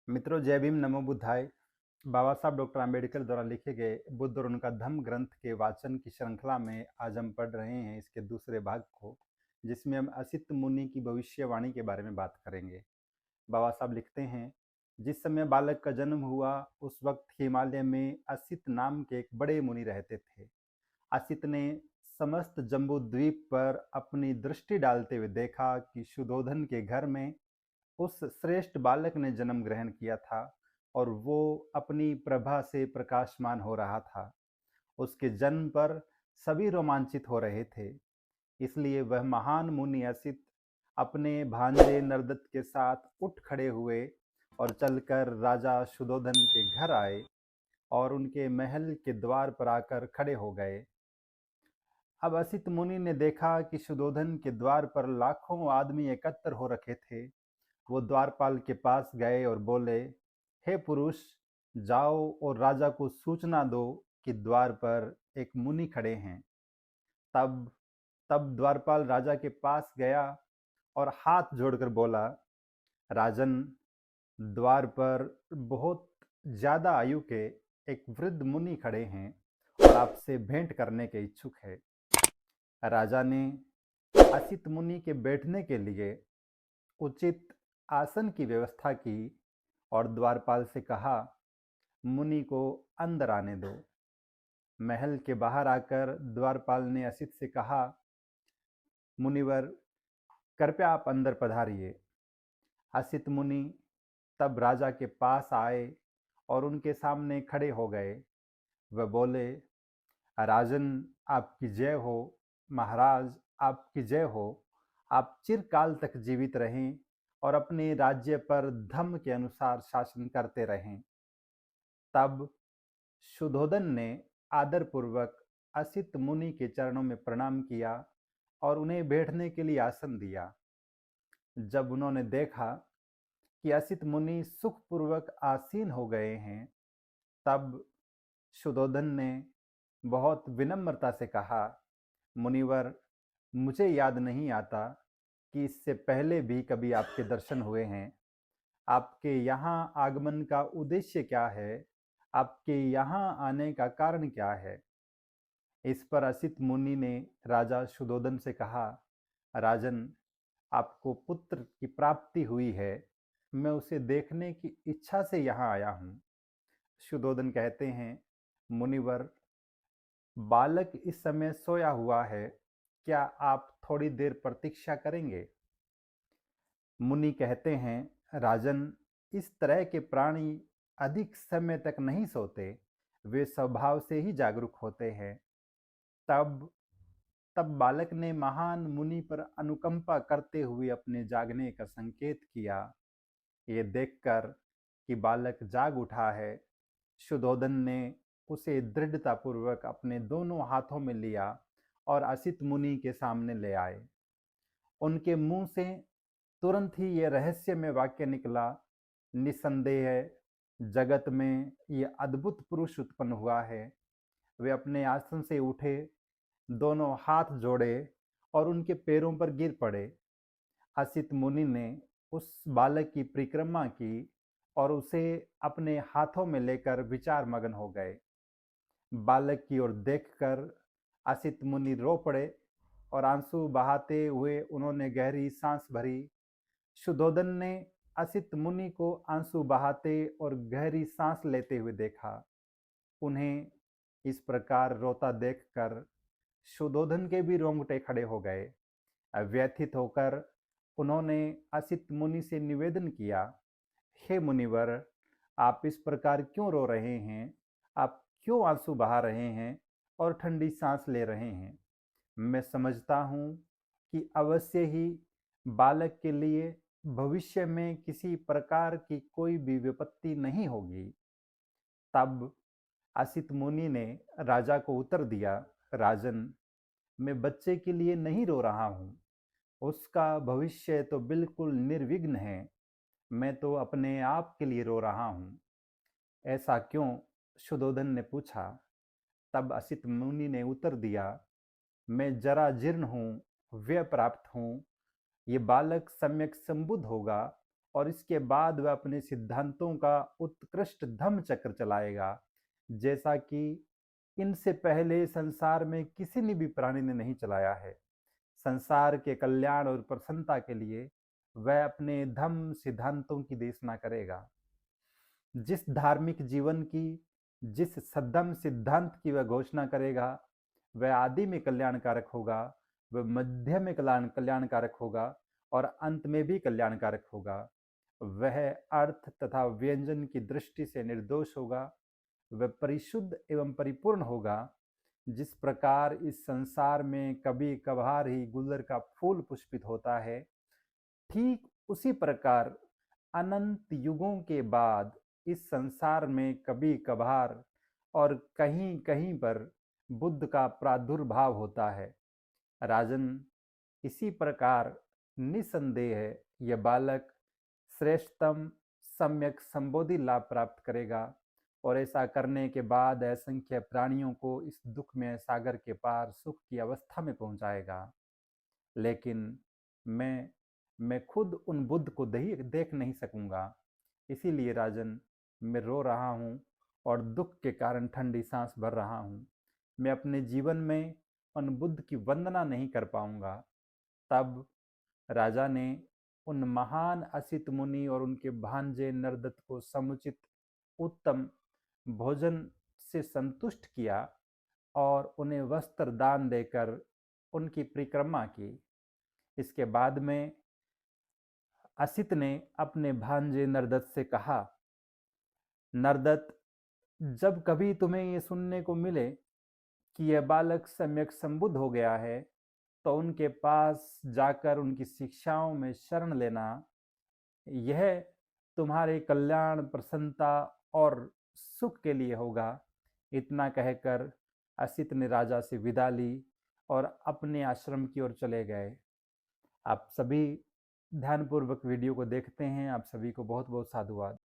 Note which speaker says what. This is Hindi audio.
Speaker 1: मित्रों, जय भीम, नमो बुद्धाय। बाबा साहब डॉक्टर आम्बेडकर द्वारा लिखे गए बुद्ध और उनका धम्म ग्रंथ के वाचन की श्रृंखला में आज हम पढ़ रहे हैं इसके दूसरे भाग को, जिसमें हम असित मुनि की भविष्यवाणी के बारे में बात करेंगे। बाबा साहब लिखते हैं, जिस समय बालक का जन्म हुआ उस वक्त हिमालय में असित नाम के एक बड़े मुनि रहते थे। असित ने समस्त जम्बू द्वीप पर अपनी दृष्टि डालते हुए देखा कि शुद्धोधन के घर में उस श्रेष्ठ बालक ने जन्म ग्रहण किया था और वो अपनी प्रभा से प्रकाशमान हो रहा था। उसके जन्म पर सभी रोमांचित हो रहे थे, इसलिए वह महान मुनि असित अपने भांजे नरदत्त के साथ उठ खड़े हुए और चलकर राजा शुद्धोधन के घर आए और उनके महल के द्वार पर आकर खड़े हो गए। अब असित मुनि ने देखा कि शुद्धोधन के द्वार पर लाखों आदमी एकत्र हो रखे थे। वो द्वारपाल के पास गए और बोले, हे पुरुष, जाओ और राजा को सूचना दो कि द्वार पर एक मुनि खड़े हैं। तब तब द्वारपाल राजा के पास गया और हाथ जोड़कर बोला, राजन, द्वार पर बहुत ज्यादा आयु के एक वृद्ध मुनि खड़े हैं और आपसे भेंट करने के इच्छुक है। राजा ने असित मुनि के बैठने के लिए उचित आसन की व्यवस्था की और द्वारपाल से कहा, मुनि को अंदर आने दो। महल के बाहर आकर द्वारपाल ने असित से कहा, मुनिवर, कृपया आप अंदर पधारिए। असित मुनि तब राजा के पास आए और उनके सामने खड़े हो गए। वह बोले, राजन, आपकी जय हो। महाराज, आपकी जय हो। आप चिरकाल तक जीवित रहें और अपने राज्य पर धर्म के अनुसार शासन करते रहें। तब शुद्धोधन ने आदरपूर्वक असित मुनि के चरणों में प्रणाम किया और उन्हें बैठने के लिए आसन दिया। जब उन्होंने देखा कि असित मुनि सुखपूर्वक आसीन हो गए हैं, तब शुद्धोधन ने बहुत विनम्रता से कहा, मुनिवर, मुझे याद नहीं आता कि इससे पहले भी कभी आपके दर्शन हुए हैं। आपके यहाँ आगमन का उद्देश्य क्या है? आपके यहाँ आने का कारण क्या है? इस पर असित मुनि ने राजा शुद्धोधन से कहा, राजन, आपको पुत्र की प्राप्ति हुई है। मैं उसे देखने की इच्छा से यहाँ आया हूँ। शुद्धोधन कहते हैं, मुनिवर, बालक इस समय सोया हुआ है, क्या आप थोड़ी देर प्रतीक्षा करेंगे? मुनि कहते हैं, राजन, इस तरह के प्राणी अधिक समय तक नहीं सोते, वे स्वभाव से ही जागरूक होते हैं। तब तब बालक ने महान मुनि पर अनुकंपा करते हुए अपने जागने का संकेत किया। ये देखकर कि बालक जाग उठा है, शुद्धोधन ने उसे दृढ़तापूर्वक अपने दोनों हाथों में लिया और असित मुनि के सामने ले आए। उनके मुंह से तुरंत ही ये रहस्यमय वाक्य निकला, निसंदेह जगत में ये अद्भुत पुरुष उत्पन्न हुआ है। वे अपने आसन से उठे, दोनों हाथ जोड़े और उनके पैरों पर गिर पड़े। असित मुनि ने उस बालक की परिक्रमा की और उसे अपने हाथों में लेकर विचार मगन हो गए। बालक की ओर देखकर असित मुनि रो पड़े और आंसू बहाते हुए उन्होंने गहरी सांस भरी। शुद्धोधन ने असित मुनि को आंसू बहाते और गहरी सांस लेते हुए देखा। उन्हें इस प्रकार रोता देखकर शुद्धोधन के भी रोंगटे खड़े हो गए। व्यथित होकर उन्होंने असित मुनि से निवेदन किया, हे मुनिवर, आप इस प्रकार क्यों रो रहे हैं? आप क्यों आंसू बहा रहे हैं और ठंडी सांस ले रहे हैं? मैं समझता हूँ कि अवश्य ही बालक के लिए भविष्य में किसी प्रकार की कोई भी विपत्ति नहीं होगी। तब असित मुनि ने राजा को उत्तर दिया, राजन, मैं बच्चे के लिए नहीं रो रहा हूँ। उसका भविष्य तो बिल्कुल निर्विघ्न है। मैं तो अपने आप के लिए रो रहा हूँ। ऐसा क्यों? शुद्धोधन ने पूछा। तब असित मुनि ने उत्तर दिया, मैं जरा जीर्ण हूँ, व्यय प्राप्त हूँ। ये बालक सम्यक संबुद्ध होगा और इसके बाद वह अपने सिद्धांतों का उत्कृष्ट धम्म चक्र चलाएगा, जैसा कि इनसे पहले संसार में किसी ने भी प्राणी ने नहीं चलाया है। संसार के कल्याण और प्रसन्नता के लिए वह अपने धम्म सिद्धांतों की देशना करेगा। जिस धार्मिक जीवन की, जिस सद्धम सिद्धांत की वह घोषणा करेगा, वह आदि में कल्याणकारक होगा, वह मध्य में कल्याणकारक होगा और अंत में भी कल्याणकारक होगा। वह अर्थ तथा व्यंजन की दृष्टि से निर्दोष होगा, वह परिशुद्ध एवं परिपूर्ण होगा। जिस प्रकार इस संसार में कभी कभार ही गुलर का फूल पुष्पित होता है, ठीक उसी प्रकार अनंत युगों के बाद इस संसार में कभी कभार और कहीं कहीं पर बुद्ध का प्रादुर्भाव होता है। राजन, इसी प्रकार निसंदेह यह बालक श्रेष्ठतम सम्यक संबोधि लाभ प्राप्त करेगा और ऐसा करने के बाद असंख्य प्राणियों को इस दुख में सागर के पार सुख की अवस्था में पहुंचाएगा। लेकिन मैं खुद उन बुद्ध को देख नहीं सकूंगा। इसीलिए राजन, मैं रो रहा हूँ और दुख के कारण ठंडी सांस भर रहा हूँ। मैं अपने जीवन में उन बुद्ध की वंदना नहीं कर पाऊंगा। तब राजा ने उन महान असित मुनि और उनके भांजे नरदत्त को समुचित उत्तम भोजन से संतुष्ट किया और उन्हें वस्त्र दान देकर उनकी परिक्रमा की। इसके बाद में असित ने अपने भांजे नरदत्त से कहा, नरदत्त, जब कभी तुम्हें ये सुनने को मिले कि यह बालक सम्यक संबुद्ध हो गया है, तो उनके पास जाकर उनकी शिक्षाओं में शरण लेना। यह तुम्हारे कल्याण, प्रसन्नता और सुख के लिए होगा। इतना कहकर असित ने राजा से विदा ली और अपने आश्रम की ओर चले गए। आप सभी ध्यानपूर्वक वीडियो को देखते हैं। आप सभी को बहुत बहुत साधुवाद।